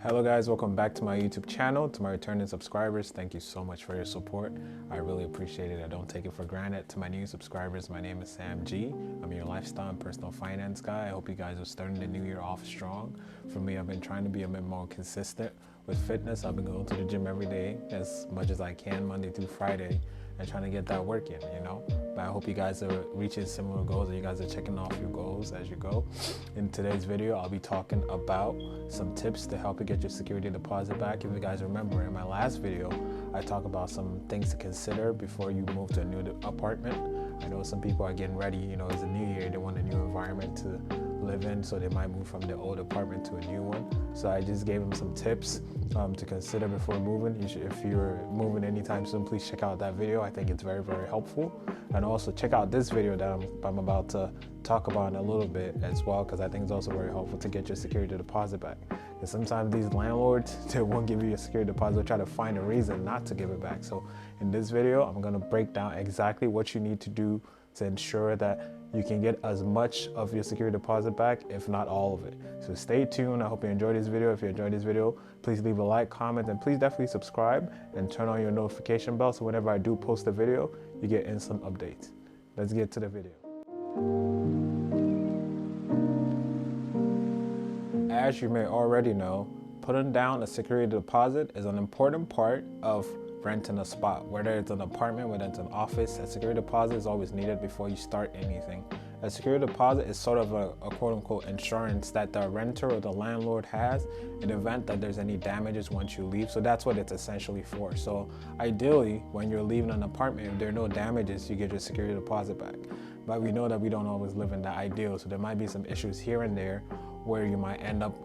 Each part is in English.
Hello guys, welcome back to my YouTube channel. To my returning subscribers, thank you so much for your support. I really appreciate it. I don't take it for granted. To my new subscribers, my name is Sam G. I'm your lifestyle and personal finance guy. I hope you guys are starting the new year off strong. For me, I've been trying to be a bit more consistent with fitness. I've been going to the gym every day as much as I can, Monday through Friday, and trying to get that work in, But I hope you guys are reaching similar goals and you guys are checking off your goals as you go. In today's video, I'll be talking about some tips to help you get your security deposit back. If you guys remember, in my last video, I talked about some things to consider before you move to a new apartment. I know some people are getting ready, it's a new year, they want a new environment to live in, so they might move from their old apartment to a new one. So I just gave them some tips to consider before moving. If you're moving anytime soon, please check out that video. I think it's very, very helpful. And also check out this video that I'm about to talk about in a little bit as well, because I think it's also very helpful to get your security deposit back. And sometimes these landlords, they won't give you a security deposit, they'll try to find a reason not to give it back. So in this video, I'm gonna break down exactly what you need to do to ensure that you can get as much of your security deposit back, if not all of it. So stay tuned. I hope you enjoyed this video. If you enjoyed this video, please leave a like, comment, and please definitely subscribe and turn on your notification bell so whenever I do post a video, you get instant updates. Let's get to the video. As you may already know, putting down a security deposit is an important part of renting a spot. Whether it's an apartment, whether it's an office, a security deposit is always needed before you start anything. A security deposit is sort of a quote-unquote insurance that the renter or the landlord has in the event that there's any damages once you leave. So that's what it's essentially for. So ideally, when you're leaving an apartment, if there are no damages, you get your security deposit back. But we know that we don't always live in that ideal. So there might be some issues here and there where you might end up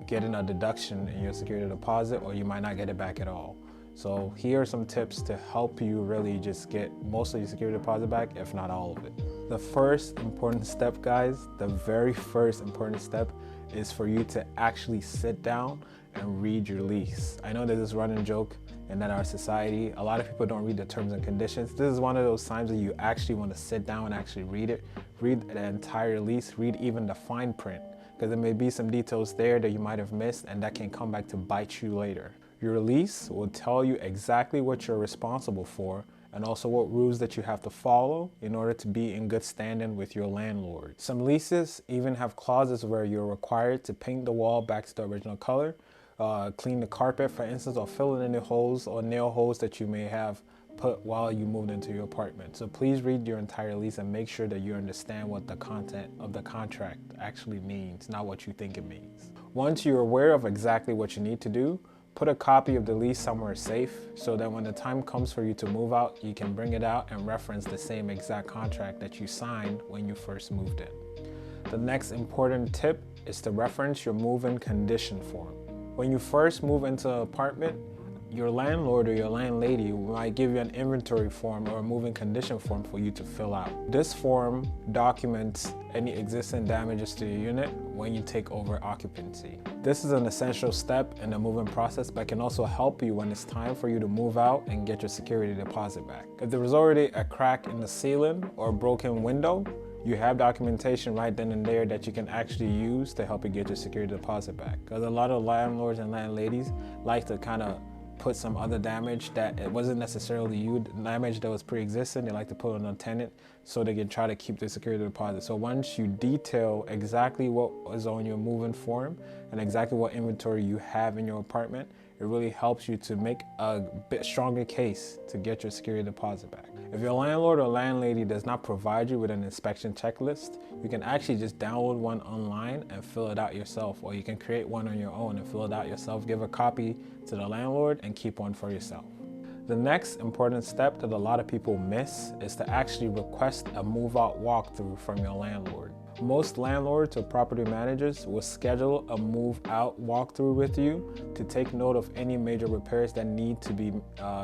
getting a deduction in your security deposit, or you might not get it back at all. So here are some tips to help you really just get most of your security deposit back, if not all of it. The first important step, guys, the very first important step is for you to actually sit down and read your lease. I know there's this running joke in our society, a lot of people don't read the terms and conditions. This is one of those times that you actually want to sit down and actually read it. Read the entire lease, read even the fine print, because there may be some details there that you might have missed and that can come back to bite you later. Your lease will tell you exactly what you're responsible for and also what rules that you have to follow in order to be in good standing with your landlord. Some leases even have clauses where you're required to paint the wall back to the original color, clean the carpet, for instance, or fill in any holes or nail holes that you may have put while you moved into your apartment. So please read your entire lease and make sure that you understand what the content of the contract actually means, not what you think it means. Once you're aware of exactly what you need to do, put a copy of the lease somewhere safe so that when the time comes for you to move out, you can bring it out and reference the same exact contract that you signed when you first moved in. The next important tip is to reference your move-in condition form. When you first move into an apartment, your landlord or your landlady might give you an inventory form or a moving condition form for you to fill out. This form documents any existing damages to your unit when you take over occupancy. This is an essential step in the moving process, but can also help you when it's time for you to move out and get your security deposit back. If there was already a crack in the ceiling or a broken window, you have documentation right then and there that you can actually use to help you get your security deposit back. Because a lot of landlords and landladies like to kind of put some other damage that it wasn't necessarily you, damage that was pre-existing, they like to put on a tenant so they can try to keep the security deposit. So once you detail exactly what is on your move-in form and exactly what inventory you have in your apartment, it really helps you to make a bit stronger case to get your security deposit back. If your landlord or landlady does not provide you with an inspection checklist, you can actually just download one online and fill it out yourself, or you can create one on your own and fill it out yourself, give a copy to the landlord and keep one for yourself. The next important step that a lot of people miss is to actually request a move-out walkthrough from your landlord. Most landlords or property managers will schedule a move-out walkthrough with you to take note of any major repairs that need to be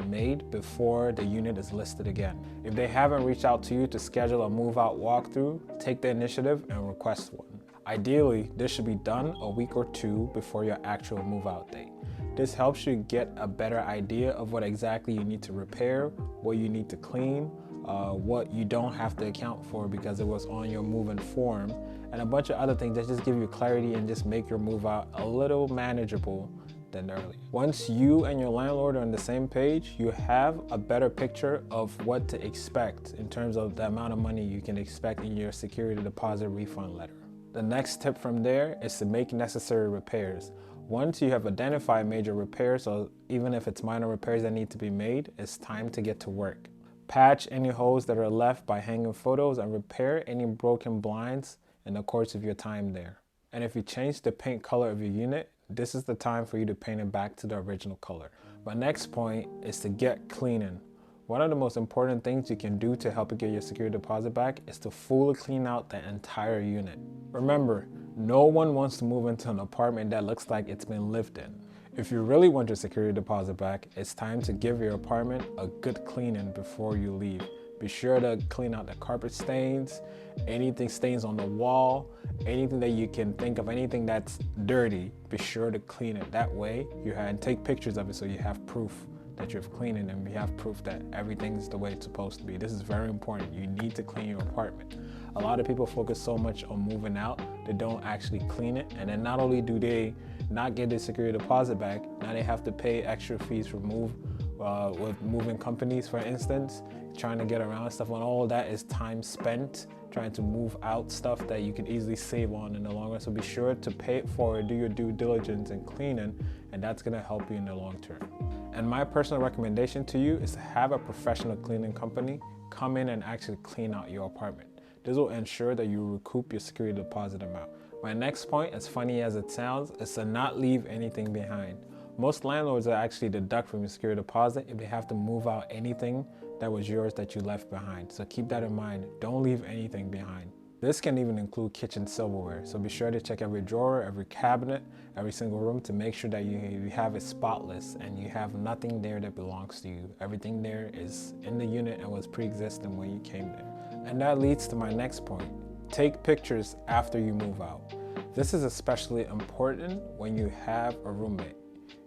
made before the unit is listed again. If they haven't reached out to you to schedule a move-out walkthrough, take the initiative and request one. Ideally, this should be done a week or two before your actual move-out date. This helps you get a better idea of what exactly you need to repair, what you need to clean, what you don't have to account for because it was on your move-in form, and a bunch of other things that just give you clarity and just make your move out a little manageable than earlier. Once you and your landlord are on the same page, you have a better picture of what to expect in terms of the amount of money you can expect in your security deposit refund letter. The next tip from there is to make necessary repairs. Once you have identified major repairs, or even if it's minor repairs that need to be made, it's time to get to work. Patch any holes that are left by hanging photos and repair any broken blinds in the course of your time there. And if you change the paint color of your unit, this is the time for you to paint it back to the original color. My next point is to get cleaning. One of the most important things you can do to help you get your security deposit back is to fully clean out the entire unit. Remember, no one wants to move into an apartment that looks like it's been lived in. If you really want your security deposit back, it's time to give your apartment a good cleaning before you leave. Be sure to clean out the carpet stains, anything stains on the wall, anything that you can think of, anything that's dirty, be sure to clean it. That way, and take pictures of it so you have proof that you've cleaned it and you have proof that everything's the way it's supposed to be. This is very important. You need to clean your apartment. A lot of people focus so much on moving out, they don't actually clean it. And then not only do they not get their security deposit back, now they have to pay extra fees for with moving companies, for instance, trying to get around stuff. And all of that is time spent trying to move out stuff that you could easily save on in the long run. So be sure to pay it forward, do your due diligence in cleaning, and that's gonna help you in the long term. And my personal recommendation to you is to have a professional cleaning company come in and actually clean out your apartment. This will ensure that you recoup your security deposit amount. My next point, as funny as it sounds, is to not leave anything behind. Most landlords will actually deduct from your security deposit if they have to move out anything that was yours that you left behind. So keep that in mind. Don't leave anything behind. This can even include kitchen silverware. So be sure to check every drawer, every cabinet, every single room to make sure that you have it spotless and you have nothing there that belongs to you. Everything there is in the unit and was pre-existing when you came there. And that leads to my next point. Take pictures after you move out. This is especially important when you have a roommate.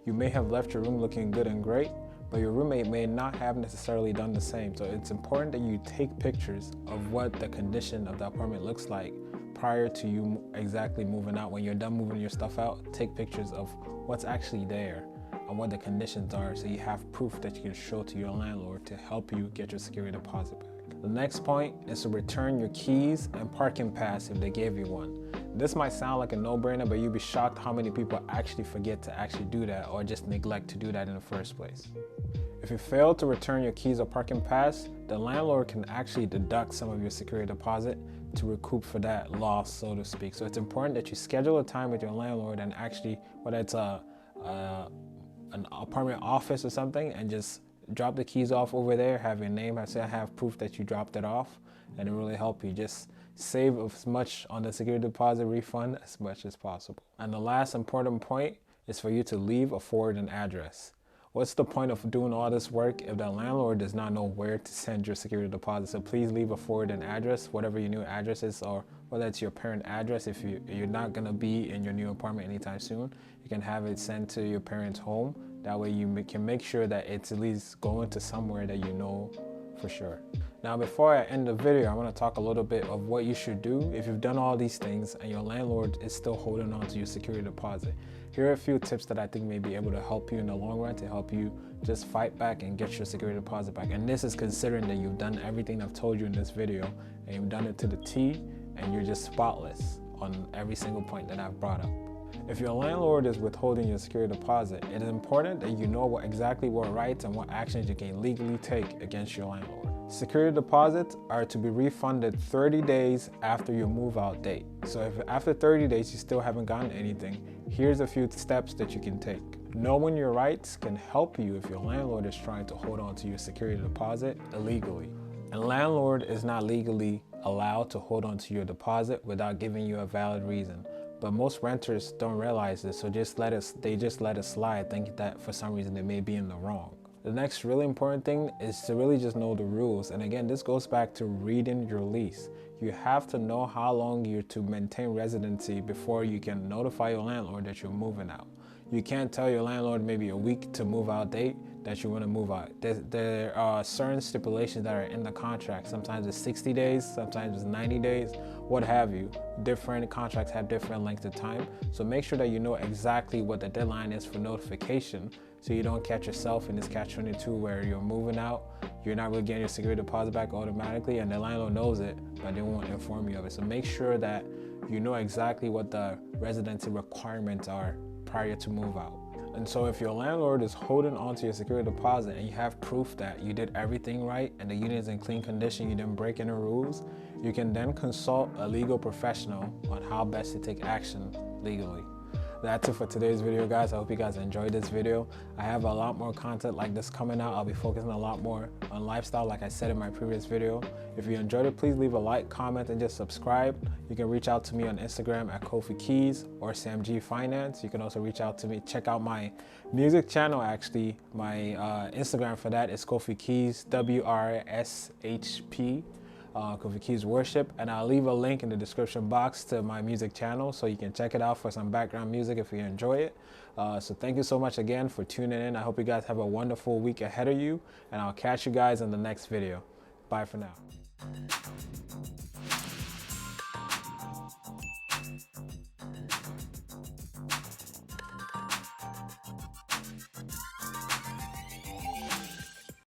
You may have left your room looking good and great, but your roommate may not have necessarily done the same. So it's important that you take pictures of what the condition of the apartment looks like prior to you exactly moving out. When you're done moving your stuff out, take pictures of what's actually there and what the conditions are, so you have proof that you can show to your landlord to help you get your security deposit back. The next point is to return your keys and parking pass if they gave you one. This might sound like a no-brainer, but you'll be shocked how many people actually forget to actually do that or just neglect to do that in the first place. If you fail to return your keys or parking pass, the landlord can actually deduct some of your security deposit to recoup for that loss, so to speak. So it's important that you schedule a time with your landlord and actually, whether it's an apartment office or something, and just drop the keys off over there, have your name, I have proof that you dropped it off, and it really help you just save as much on the security deposit refund as much as possible. And the last important point is for you to leave a forwarding address. What's the point of doing all this work if the landlord does not know where to send your security deposit? So please leave a forwarding address, whatever your new address is, or whether it's your parent address. If you're not gonna be in your new apartment anytime soon, you can have it sent to your parent's home. That way you can make sure that it's at least going to somewhere that you know for sure. Now, before I end the video, I want to talk a little bit of what you should do if you've done all these things and your landlord is still holding on to your security deposit. Here are a few tips that I think may be able to help you in the long run to help you just fight back and get your security deposit back. And this is considering that you've done everything I've told you in this video and you've done it to the T and you're just spotless on every single point that I've brought up. If your landlord is withholding your security deposit, it is important that you know exactly what rights and what actions you can legally take against your landlord. Security deposits are to be refunded 30 days after your move out date. So if after 30 days you still haven't gotten anything, here's a few steps that you can take. Knowing your rights can help you if your landlord is trying to hold on to your security deposit illegally. A landlord is not legally allowed to hold on to your deposit without giving you a valid reason. But most renters don't realize this, so they just let it slide, thinking that for some reason they may be in the wrong. The next really important thing is to really just know the rules. And again, this goes back to reading your lease. You have to know how long you're to maintain residency before you can notify your landlord that you're moving out. You can't tell your landlord maybe a week to move out date that you want to move out. There are certain stipulations that are in the contract. Sometimes it's 60 days, sometimes it's 90 days, what have you. Different contracts have different lengths of time. So make sure that you know exactly what the deadline is for notification, so you don't catch yourself in this catch-22 where you're moving out, you're not really getting your security deposit back automatically, and the landlord knows it, but they won't inform you of it. So make sure that you know exactly what the residency requirements are prior to move out. And so if your landlord is holding on to your security deposit and you have proof that you did everything right and the unit is in clean condition, you didn't break any rules, you can then consult a legal professional on how best to take action legally. That's it for today's video, guys. I hope you guys enjoyed this video. I have a lot more content like this coming out. I'll be focusing a lot more on lifestyle, like I said in my previous video. If you enjoyed it, please leave a like, comment, and just subscribe. You can reach out to me on Instagram at 𝗧𝗛𝗡𝗟 or SamG Finance. You can also reach out to me. Check out my music channel, actually. My Instagram for that is 𝗧𝗛𝗡𝗟, WRSHP. 𝗧𝗛𝗡𝗟 Worship, and I'll leave a link in the description box to my music channel so you can check it out for some background music if you enjoy it. So thank you so much again for tuning in. I hope you guys have a wonderful week ahead of you, and I'll catch you guys in the next video. Bye for now.